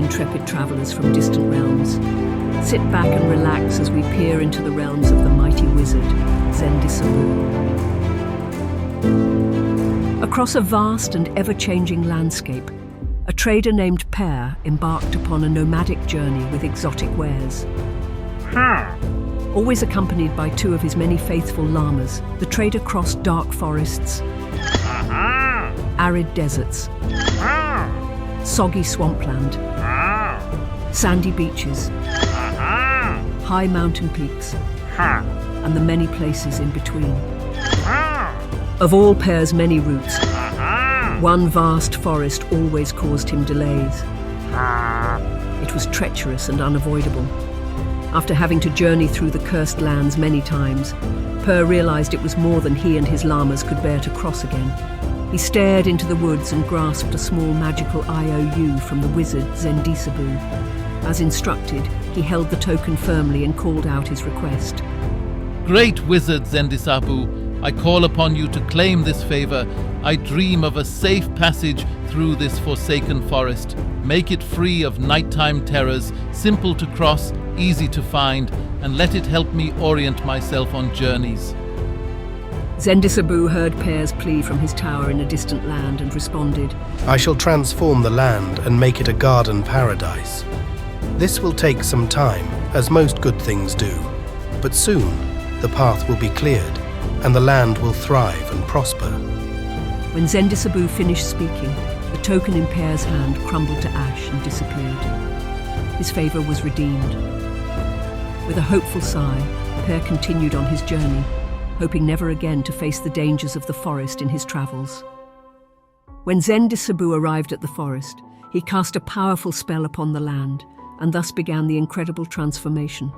intrepid travelers from distant realms. Sit back and relax as we peer into the realms of the mighty wizard, Xendisabu. Across a vast and ever-changing landscape, a trader named Per embarked upon a nomadic journey with exotic wares. Always accompanied by two of his many faithful llamas, the trader crossed dark forests, arid deserts, soggy swampland, sandy beaches, high mountain peaks, and the many places in between. Of all Per's many routes, one vast forest always caused him delays. It was treacherous and unavoidable. After having to journey through the cursed lands many times, Per realized it was more than he and his llamas could bear to cross again. He stared into the woods and grasped a small magical IOU from the wizard Xendisabu. As instructed, he held the token firmly and called out his request. Great wizard Xendisabu, I call upon you to claim this favor. I dream of a safe passage through this forsaken forest. Make it free of nighttime terrors, simple to cross, easy to find, and let it help me orient myself on journeys. Xendisabu heard Per's plea from his tower in a distant land and responded, I shall transform the land and make it a garden paradise. This will take some time, as most good things do, but soon the path will be cleared and the land will thrive and prosper. When Xendisabu finished speaking, the token in Per's hand crumbled to ash and disappeared. His favor was redeemed. With a hopeful sigh, Per continued on his journey, hoping never again to face the dangers of the forest in his travels. When Xendisabu arrived at the forest, he cast a powerful spell upon the land, and thus began the incredible transformation.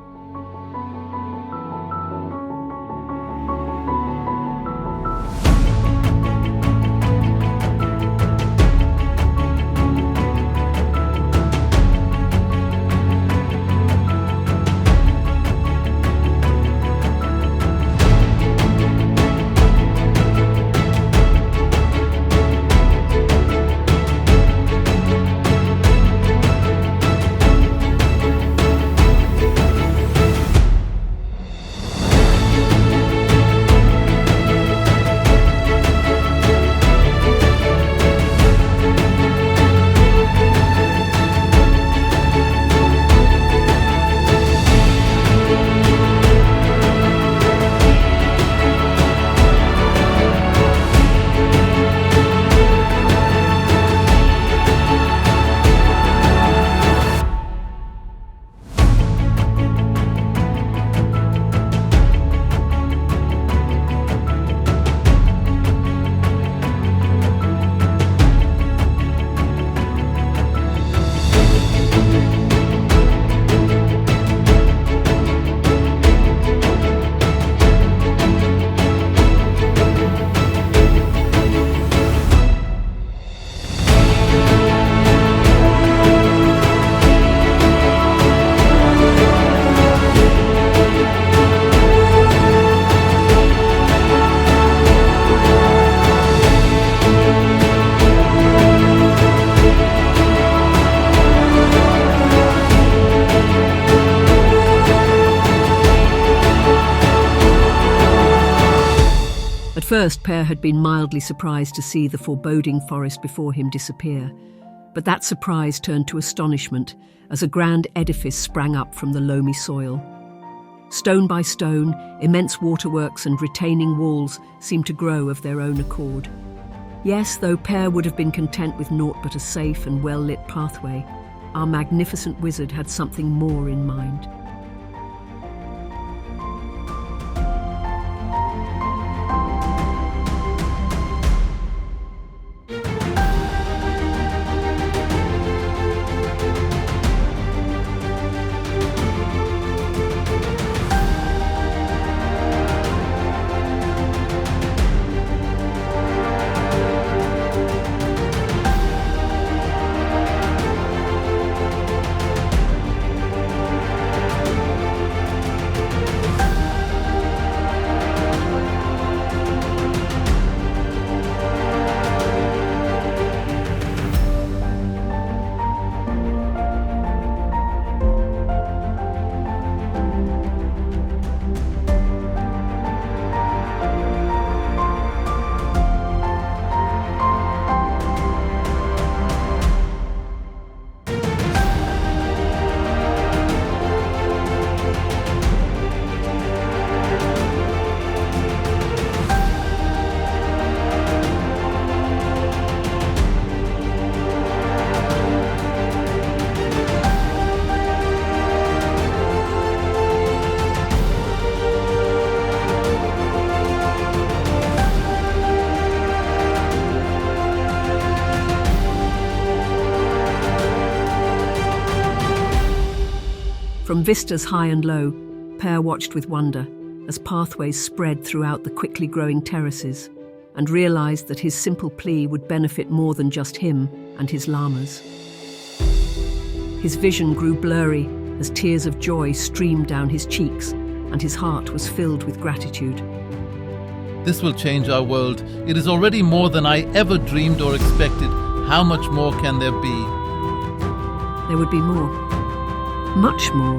At first, Per had been mildly surprised to see the foreboding forest before him disappear, but that surprise turned to astonishment as a grand edifice sprang up from the loamy soil. Stone by stone, immense waterworks and retaining walls seemed to grow of their own accord. Yes, though Per would have been content with naught but a safe and well-lit pathway, our magnificent wizard had something more in mind. From vistas high and low, Per watched with wonder as pathways spread throughout the quickly growing terraces, and realized that his simple plea would benefit more than just him and his llamas. His vision grew blurry as tears of joy streamed down his cheeks, and his heart was filled with gratitude. This will change our world. It is already more than I ever dreamed or expected. How much more can there be? There would be more. Much more.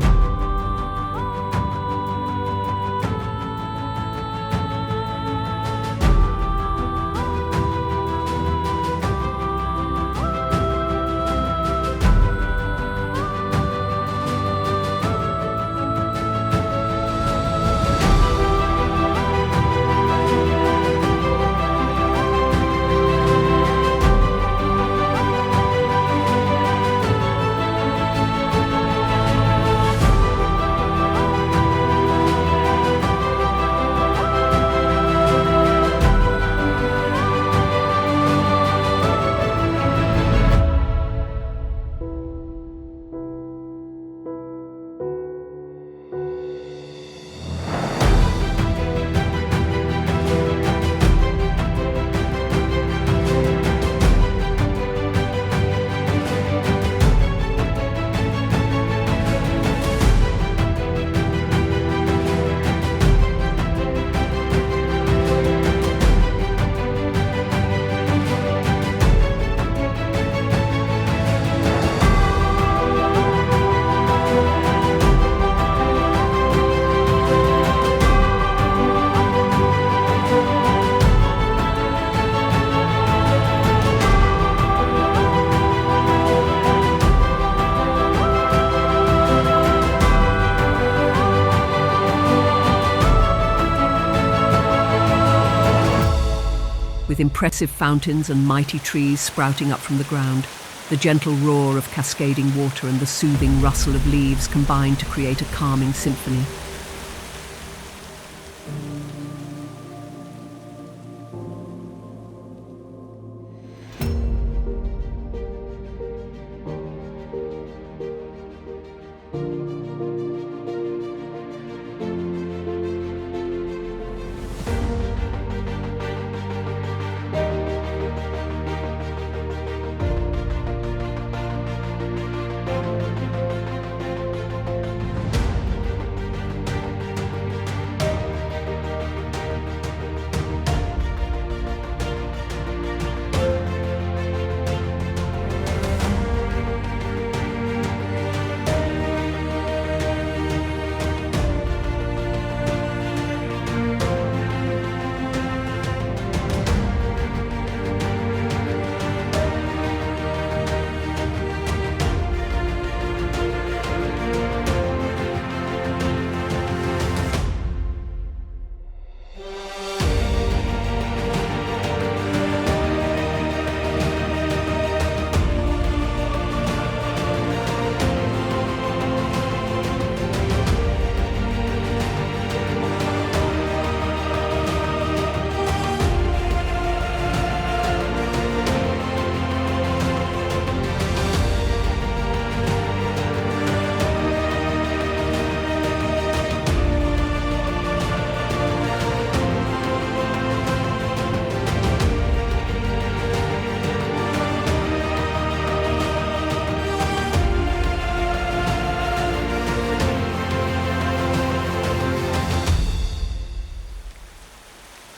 With impressive fountains and mighty trees sprouting up from the ground, the gentle roar of cascading water and the soothing rustle of leaves combine to create a calming symphony.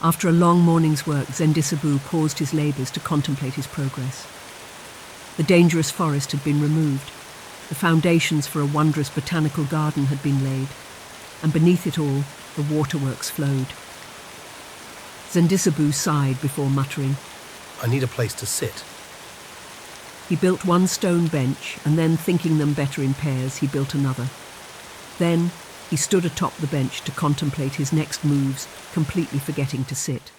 After a long morning's work, Xendisabu paused his labours to contemplate his progress. The dangerous forest had been removed, the foundations for a wondrous botanical garden had been laid, and beneath it all, the waterworks flowed. Xendisabu sighed before muttering. I need a place to sit. He built one stone bench, and then, thinking them better in pairs, he built another. Then he stood atop the bench to contemplate his next moves, completely forgetting to sit.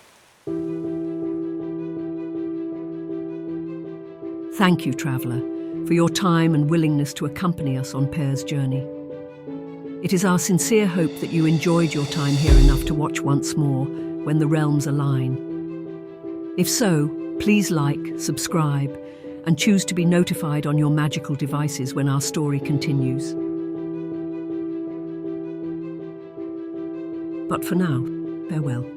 Thank you, traveller, for your time and willingness to accompany us on Pear's journey. It is our sincere hope that you enjoyed your time here enough to watch once more when the realms align. If so, please like, subscribe, and choose to be notified on your magical devices when our story continues. But for now, farewell.